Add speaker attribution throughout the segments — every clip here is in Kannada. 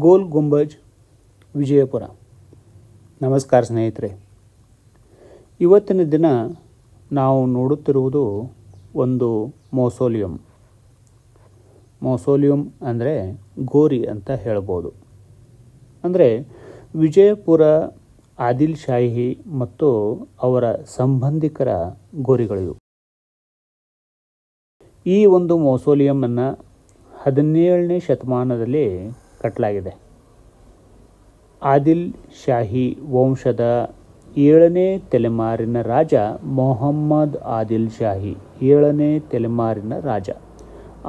Speaker 1: ಗೋಲ್ ಗುಂಬಜ್ ವಿಜಯಪುರ. ನಮಸ್ಕಾರ ಸ್ನೇಹಿತರೆ. ಇವತ್ತಿನ ದಿನ ನಾವು ನೋಡುತ್ತಿರುವುದು ಒಂದು ಮೌಸೋಲಿಯಂ ಅಂದರೆ ಗೋರಿ ಅಂತ ಹೇಳ್ಬೋದು. ಅಂದರೆ ವಿಜಯಪುರ ಆದಿಲ್ ಶಾಹಿ ಮತ್ತು ಅವರ ಸಂಬಂಧಿಕರ ಗೋರಿಗಳಿವು. ಈ ಒಂದು ಮೌಸೋಲಿಯಮನ್ನು 17ನೇ ಶತಮಾನದಲ್ಲಿ ಕಟ್ಟಲಾಗಿದೆ. ಆದಿಲ್ ಶಾಹಿ ವಂಶದ 7ನೇ ತಲೆಮಾರಿನ ರಾಜ ಮೊಹಮ್ಮದ್ ಆದಿಲ್ ಶಾಹಿ, 7ನೇ ತಲೆಮಾರಿನ ರಾಜ.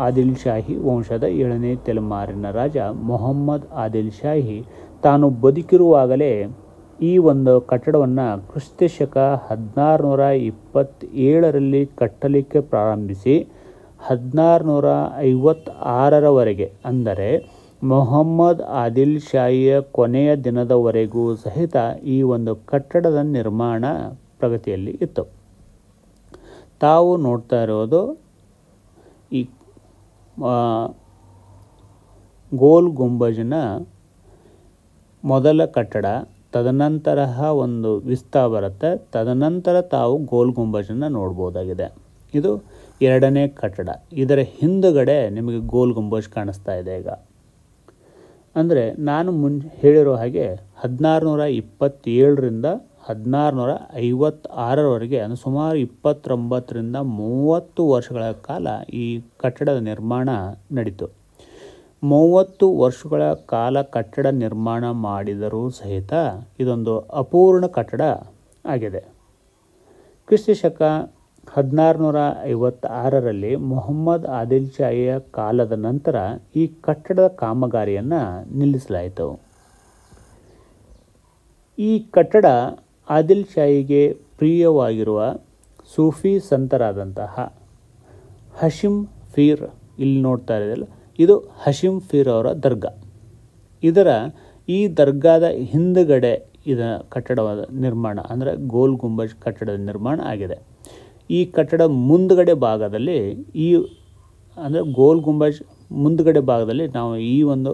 Speaker 1: ಆದಿಲ್ ಶಾಹಿ ವಂಶದ 7ನೇ ತಲೆಮಾರಿನ ರಾಜ ಮೊಹಮ್ಮದ್ ಆದಿಲ್ ಶಾಹಿ ತಾನು ಬದುಕಿರುವಾಗಲೇ ಈ ಒಂದು ಕಟ್ಟಡವನ್ನು ಕ್ರಿಸ್ತಶಕ 1627ರಲ್ಲಿ ಕಟ್ಟಲಿಕ್ಕೆ ಪ್ರಾರಂಭಿಸಿ 1656ರವರೆಗೆ, ಅಂದರೆ ಮೊಹಮ್ಮದ್ ಆದಿಲ್ ಶಾಹಿಯ ಕೊನೆಯ ದಿನದವರೆಗೂ ಸಹಿತ ಈ ಒಂದು ಕಟ್ಟಡದ ನಿರ್ಮಾಣ ಪ್ರಗತಿಯಲ್ಲಿ ಇತ್ತು. ತಾವು ನೋಡ್ತಾ ಇರೋದು ಈ ಗೋಲ್ ಗುಂಬಜ್ನ ಮೊದಲ ಕಟ್ಟಡ. ತದನಂತರ ಒಂದು ವಿಸ್ತಾರ ಬರುತ್ತೆ. ತದನಂತರ ತಾವು ಗೋಲ್ ಗುಂಬಜನ್ನು ನೋಡ್ಬೋದಾಗಿದೆ. ಇದು 2ನೇ ಕಟ್ಟಡ. ಇದರ ಹಿಂದುಗಡೆ ನಿಮಗೆ ಗೋಲ್ ಗುಂಬಜ್ ಕಾಣಿಸ್ತಾ ಇದೆ. ಈಗ ಅಂದರೆ ನಾನು ಹೇಳಿರೋ ಹಾಗೆ 1627ರಿಂದ 1656ರವರೆಗೆ, ಅಂದರೆ ಸುಮಾರು 29ರಿಂದ 30 ವರ್ಷಗಳ ಕಾಲ ಈ ಕಟ್ಟಡದ ನಿರ್ಮಾಣ ನಡೀತು. 30 ವರ್ಷಗಳ ಕಾಲ ಕಟ್ಟಡ ನಿರ್ಮಾಣ ಮಾಡಿದರೂ ಸಹಿತ ಇದೊಂದು ಅಪೂರ್ಣ ಕಟ್ಟಡ ಆಗಿದೆ. ಕ್ರಿಸ್ತಶಕ 1656ರಲ್ಲಿ ಮೊಹಮ್ಮದ್ ಆದಿಲ್ ಶಾಹಿಯ ಕಾಲದ ನಂತರ ಈ ಕಟ್ಟಡದ ಕಾಮಗಾರಿಯನ್ನು ನಿಲ್ಲಿಸಲಾಯಿತು. ಈ ಕಟ್ಟಡ ಆದಿಲ್ ಶಾಹಿಗೆ ಪ್ರಿಯವಾಗಿರುವ ಸೂಫಿ ಸಂತರಾದಂತಹ ಹಶೀಮ್ ಪೀರ್, ಇಲ್ಲಿ ನೋಡ್ತಾ ಇರೋದಿಲ್ಲ, ಇದು ಹಶೀಮ್ ಪೀರ್ ಅವರ ದರ್ಗಾ. ಈ ದರ್ಗಾದ ಹಿಂದುಗಡೆ ಕಟ್ಟಡದ ನಿರ್ಮಾಣ, ಅಂದರೆ ಗೋಲ್ ಗುಂಬಜ್ ಕಟ್ಟಡದ ನಿರ್ಮಾಣ ಆಗಿದೆ. ಈ ಕಟ್ಟಡ ಮುಂದುಗಡೆ ಭಾಗದಲ್ಲಿ ಅಂದರೆ ಗೋಲ್ ಗುಂಬಜ್ ಮುಂದುಗಡೆ ಭಾಗದಲ್ಲಿ ನಾವು ಈ ಒಂದು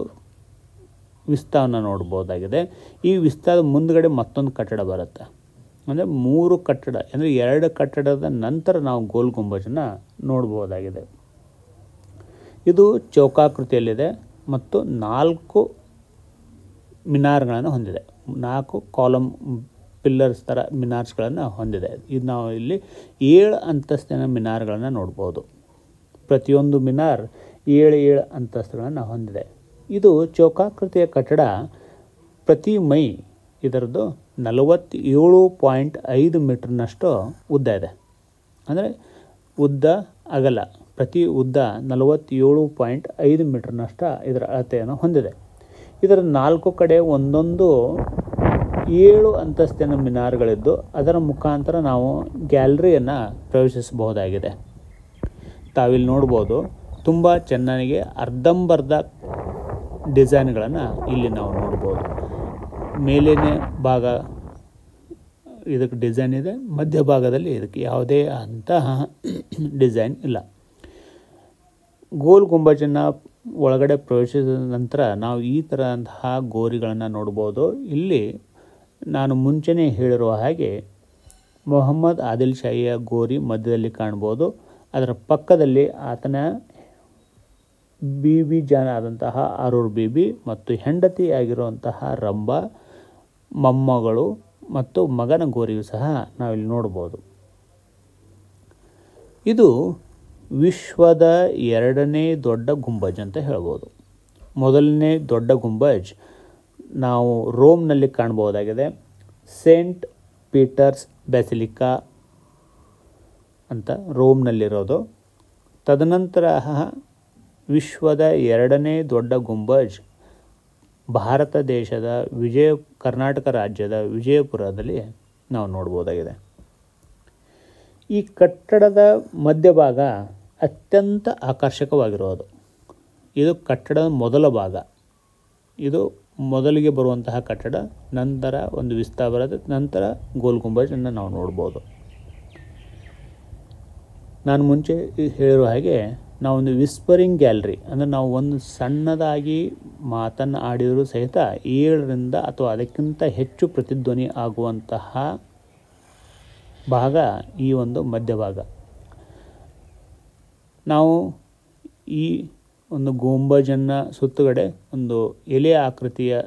Speaker 1: ವಿಸ್ತಾರವನ್ನು ನೋಡ್ಬೋದಾಗಿದೆ. ಈ ವಿಸ್ತಾರದ ಮುಂದುಗಡೆ ಮತ್ತೊಂದು ಕಟ್ಟಡ ಬರುತ್ತೆ. ಅಂದರೆ 3 ಕಟ್ಟಡ, ಅಂದರೆ 2 ಕಟ್ಟಡದ ನಂತರ ನಾವು ಗೋಲ್ ಗುಂಬಜನ್ನು ನೋಡ್ಬೋದಾಗಿದೆ. ಇದು ಚೌಕಾಕೃತಿಯಲ್ಲಿದೆ ಮತ್ತು 4 ಮಿನಾರ್ಗಳನ್ನು ಹೊಂದಿದೆ. 4 ಕಾಲಮ್ ಪಿಲ್ಲರ್ಸ್ ಥರ ಮಿನಾರ್ಸ್ಗಳನ್ನು ಹೊಂದಿದೆ. ಇದು ನಾವು ಇಲ್ಲಿ 7 ಅಂತಸ್ತಿನ ಮಿನಾರ್ಗಳನ್ನು ನೋಡ್ಬೋದು. ಪ್ರತಿಯೊಂದು ಮಿನಾರ್ 7 ಅಂತಸ್ತುಗಳನ್ನು ಹೊಂದಿದೆ. ಇದು ಚೌಕಾಕೃತಿಯ ಕಟ್ಟಡ. ಪ್ರತಿ ಮೈ ಇದರದ್ದು 47.5 ಮೀಟರ್ನಷ್ಟು ಉದ್ದ ಇದೆ. ಅಂದರೆ ಉದ್ದ ಅಗಲ ಪ್ರತಿ ಉದ್ದ 47.5 ಮೀಟರ್ನಷ್ಟು ಇದರ ಅಳತೆಯನ್ನು ಹೊಂದಿದೆ. ಇದರ 4 ಕಡೆ ಒಂದೊಂದು 7 ಅಂತಸ್ತಿನ ಮಿನಾರ್ಗಳಿದ್ದು ಅದರ ಮುಖಾಂತರ ನಾವು ಗ್ಯಾಲರಿಯನ್ನು ಪ್ರವೇಶಿಸಬಹುದಾಗಿದೆ. ತಾವಿಲ್ಲಿ ನೋಡ್ಬೋದು, ತುಂಬ ಚೆನ್ನಾಗಿ ಅರ್ಧಂಬರ್ಧ ಡಿಸೈನ್ಗಳನ್ನು ಇಲ್ಲಿ ನಾವು ನೋಡ್ಬೋದು. ಮೇಲಿನ ಭಾಗ ಇದಕ್ಕೆ ಡಿಸೈನ್ ಇದೆ, ಮಧ್ಯಭಾಗದಲ್ಲಿ ಇದಕ್ಕೆ ಯಾವುದೇ ಅಂತಹ ಡಿಸೈನ್ ಇಲ್ಲ. ಗೋಲ್ ಗುಂಬಜನ್ನು ಒಳಗಡೆ ಪ್ರವೇಶಿಸಿದ ನಂತರ ನಾವು ಈ ಥರಂತಹ ಗೋರಿಗಳನ್ನು ನೋಡ್ಬೋದು. ಇಲ್ಲಿ ನಾನು ಮುಂಚೆನೇ ಹೇಳಿರುವ ಹಾಗೆ ಮೊಹಮ್ಮದ್ ಆದಿಲ್ ಶಾಹಿಯ ಗೋರಿ ಮಧ್ಯದಲ್ಲಿ ಕಾಣ್ಬೋದು. ಅದರ ಪಕ್ಕದಲ್ಲಿ ಆತನ ಬೀಬಿ ಜಾನ್ ಆದಂತಹ ಅರೂರ್ ಬೀಬಿ ಮತ್ತು ಹೆಂಡತಿ ಆಗಿರುವಂತಹ ರಂಬಾ, ಮೊಮ್ಮಗಳು ಮತ್ತು ಮಗನ ಗೋರಿಯು ಸಹ ನಾವಿಲ್ಲಿ ನೋಡ್ಬೋದು. ಇದು ವಿಶ್ವದ 2ನೇ ದೊಡ್ಡ ಗುಂಬಜ್ ಅಂತ ಹೇಳ್ಬೋದು. ಮೊದಲನೇ ದೊಡ್ಡ ಗುಂಬಜ್ ನಾವು ರೋಮ್ನಲ್ಲಿ ಕಾಣ್ಬೋದಾಗಿದೆ. ಸೇಂಟ್ ಪೀಟರ್ಸ್ ಬ್ಯಾಸಿಲಿಕಾ ಅಂತ ರೋಮ್ನಲ್ಲಿರೋದು. ತದನಂತರ ವಿಶ್ವದ 2ನೇ ದೊಡ್ಡ ಗುಂಬಜ್ ಭಾರತ ದೇಶದ ಕರ್ನಾಟಕ ರಾಜ್ಯದ ವಿಜಯಪುರದಲ್ಲಿ ನಾವು ನೋಡ್ಬೋದಾಗಿದೆ. ಈ ಕಟ್ಟಡದ ಮಧ್ಯಭಾಗ ಅತ್ಯಂತ ಆಕರ್ಷಕವಾಗಿರೋದು. ಇದು ಕಟ್ಟಡದ ಮೊದಲ ಭಾಗ. ಇದು ಮೊದಲಿಗೆ ಬರುವಂತಹ ಕಟ್ಟಡ. ನಂತರ ಒಂದು ವಿಸ್ತಾರ ಬರುತ್ತೆ. ನಂತರ ಗೋಲ್ ಗುಂಬಜನ್ನು ನಾವು ನೋಡ್ಬೋದು. ನಾನು ಮುಂಚೆ ಹೇಳಿರೋ ಹಾಗೆ ನಾವೊಂದು ವಿಸ್ಪರಿಂಗ್ ಗ್ಯಾಲರಿ ಅಂದರೆ ನಾವು ಒಂದು ಸಣ್ಣದಾಗಿ ಮಾತನ್ನು ಆಡಿದರೂ ಸಹಿತ 7ರಿಂದ ಅಥವಾ ಅದಕ್ಕಿಂತ ಹೆಚ್ಚು ಪ್ರತಿಧ್ವನಿ ಆಗುವಂತಹ ಭಾಗ ಈ ಒಂದು ಮಧ್ಯಭಾಗ. ನಾವು ಈ ಒಂದು ಗುಂಬಜನ್ನು ಸುತ್ತುಗಡೆ ಒಂದು ಎಲೆ ಆಕೃತಿಯ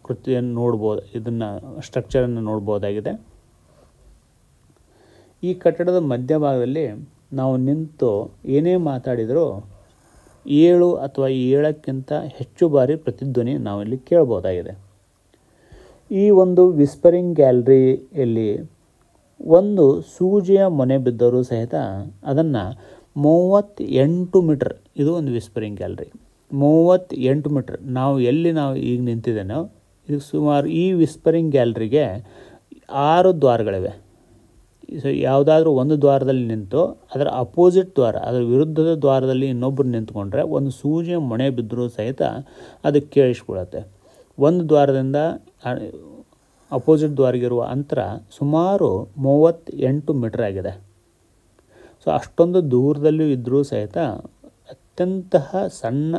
Speaker 1: ಕೃತಿಯನ್ನು ನೋಡ್ಬೋದು, ಇದನ್ನು ಸ್ಟ್ರಕ್ಚರನ್ನು ನೋಡ್ಬೋದಾಗಿದೆ. ಈ ಕಟ್ಟಡದ ಮಧ್ಯಭಾಗದಲ್ಲಿ ನಾವು ನಿಂತು ಏನೇ ಮಾತಾಡಿದರೂ 7 ಅಥವಾ 7ಕ್ಕಿಂತ ಹೆಚ್ಚು ಬಾರಿ ಪ್ರತಿಧ್ವನಿ ನಾವಿಲ್ಲಿ ಕೇಳ್ಬೋದಾಗಿದೆ. ಈ ಒಂದು ವಿಸ್ಪರಿಂಗ್ ಗ್ಯಾಲರಿಯಲ್ಲಿ ಒಂದು ಸೂಜಿಯ ಮೊನೆ ಬಿದ್ದರೂ ಸಹಿತ ಅದನ್ನು 38 ಮೀಟರ್, ಇದು ಒಂದು ವಿಸ್ಪರಿಂಗ್ ಗ್ಯಾಲರಿ, 38 ಮೀಟರ್ ನಾವು ಈಗ ನಿಂತಿದ್ದೇನೋ ಇದು ಸುಮಾರು ಈ ವಿಸ್ಪರಿಂಗ್ ಗ್ಯಾಲರಿಗೆ 6 ದ್ವಾರಗಳಿವೆ. ಸೊ ಯಾವುದಾದ್ರೂ ಒಂದು ದ್ವಾರದಲ್ಲಿ ನಿಂತು ಅದರ ಅಪೋಸಿಟ್ ದ್ವಾರ, ಅದರ ವಿರುದ್ಧದ ದ್ವಾರದಲ್ಲಿ ಇನ್ನೊಬ್ಬರು ನಿಂತ್ಕೊಂಡ್ರೆ ಒಂದು ಸೂಜಿಯ ಮೊನೆ ಬಿದ್ದರೂ ಸಹಿತ ಅದು ಕೇಳಿಸ್ಕೊಳ್ಳುತ್ತೆ. ಒಂದು ದ್ವಾರದಿಂದ ಅಪೋಸಿಟ್ ದ್ವಾರಗಿರುವ ಅಂತರ ಸುಮಾರು 38 ಮೀಟರ್ ಆಗಿದೆ. ಸೊ ಅಷ್ಟೊಂದು ದೂರದಲ್ಲೂ ಇದ್ದರೂ ಸಹಿತ ಅತ್ಯಂತ ಸಣ್ಣ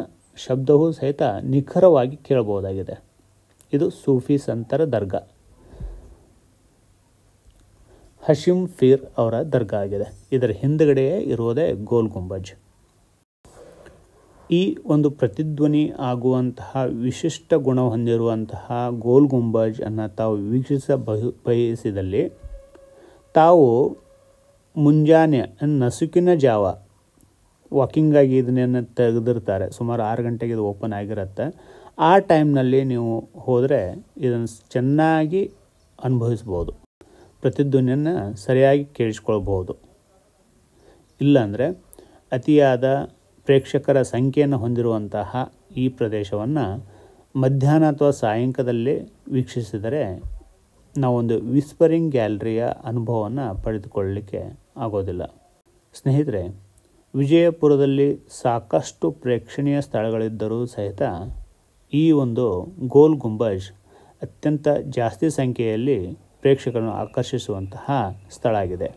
Speaker 1: ಶಬ್ದವೂ ಸಹಿತ ನಿಖರವಾಗಿ ಕೇಳಬಹುದಾಗಿದೆ. ಇದು ಸೂಫಿ ಸಂತರ ದರ್ಗಾ, ಹಶೀಮ್ ಪೀರ್ ಅವರ ದರ್ಗಾ ಆಗಿದೆ. ಇದರ ಹಿಂದುಗಡೆಯೇ ಇರುವುದೇ ಗೋಲ್ ಗುಂಬಜ್. ಈ ಒಂದು ಪ್ರತಿಧ್ವನಿ ಆಗುವಂತಹ ವಿಶಿಷ್ಟ ಗುಣ ಹೊಂದಿರುವಂತಹ ಗೋಲ್ ಗುಂಬಜ್ ಅನ್ನು ತಾವು ಬಯಸಿದಲ್ಲಿ ತಾವು ಮುಂಜಾನೆ ನಸುಕಿನ ಜಾವ ವಾಕಿಂಗಾಗಿ ಇದನ್ನೇನು ತೆಗೆದಿರ್ತಾರೆ, ಸುಮಾರು 6 ಗಂಟೆಗೆ ಇದು ಓಪನ್ ಆಗಿರುತ್ತೆ. ಆ ಟೈಮ್ನಲ್ಲಿ ನೀವು ಹೋದರೆ ಇದನ್ನು ಚೆನ್ನಾಗಿ ಅನುಭವಿಸ್ಬೋದು, ಪ್ರತಿಧ್ವನಿಯನ್ನು ಸರಿಯಾಗಿ ಕೇಳಿಸ್ಕೊಳ್ಬೋದು. ಇಲ್ಲಾಂದರೆ ಅತಿಯಾದ ಪ್ರೇಕ್ಷಕರ ಸಂಖ್ಯೆಯನ್ನು ಹೊಂದಿರುವಂತಹ ಈ ಪ್ರದೇಶವನ್ನು ಮಧ್ಯಾಹ್ನ ಅಥವಾ ಸಾಯಂಕಾಲದಲ್ಲಿ ವೀಕ್ಷಿಸಿದರೆ ನಾವೊಂದು ವಿಸ್ಪರಿಂಗ್ ಗ್ಯಾಲರಿಯ ಅನುಭವವನ್ನು ಪಡೆದುಕೊಳ್ಳಲಿಕ್ಕೆ ಆಗೋದಿಲ್ಲ. ಸ್ನೇಹಿತರೆ, ವಿಜಯಪುರದಲ್ಲಿ ಸಾಕಷ್ಟು ಪ್ರೇಕ್ಷಣೀಯ ಸ್ಥಳಗಳಿದ್ದರೂ ಸಹಿತ ಈ ಒಂದು ಗೋಲ್ ಗುಂಬಜ್ ಅತ್ಯಂತ ಜಾಸ್ತಿ ಸಂಖ್ಯೆಯಲ್ಲಿ ಪ್ರೇಕ್ಷಕರನ್ನು ಆಕರ್ಷಿಸುವಂತಹ ಸ್ಥಳ ಆಗಿದೆ.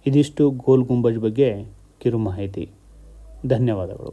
Speaker 1: ಇದಿಷ್ಟು ಗೋಲ್ ಗುಂಬಜ್ ಬಗ್ಗೆ ಕಿರು ಮಾಹಿತಿ. ಧನ್ಯವಾದಗಳು.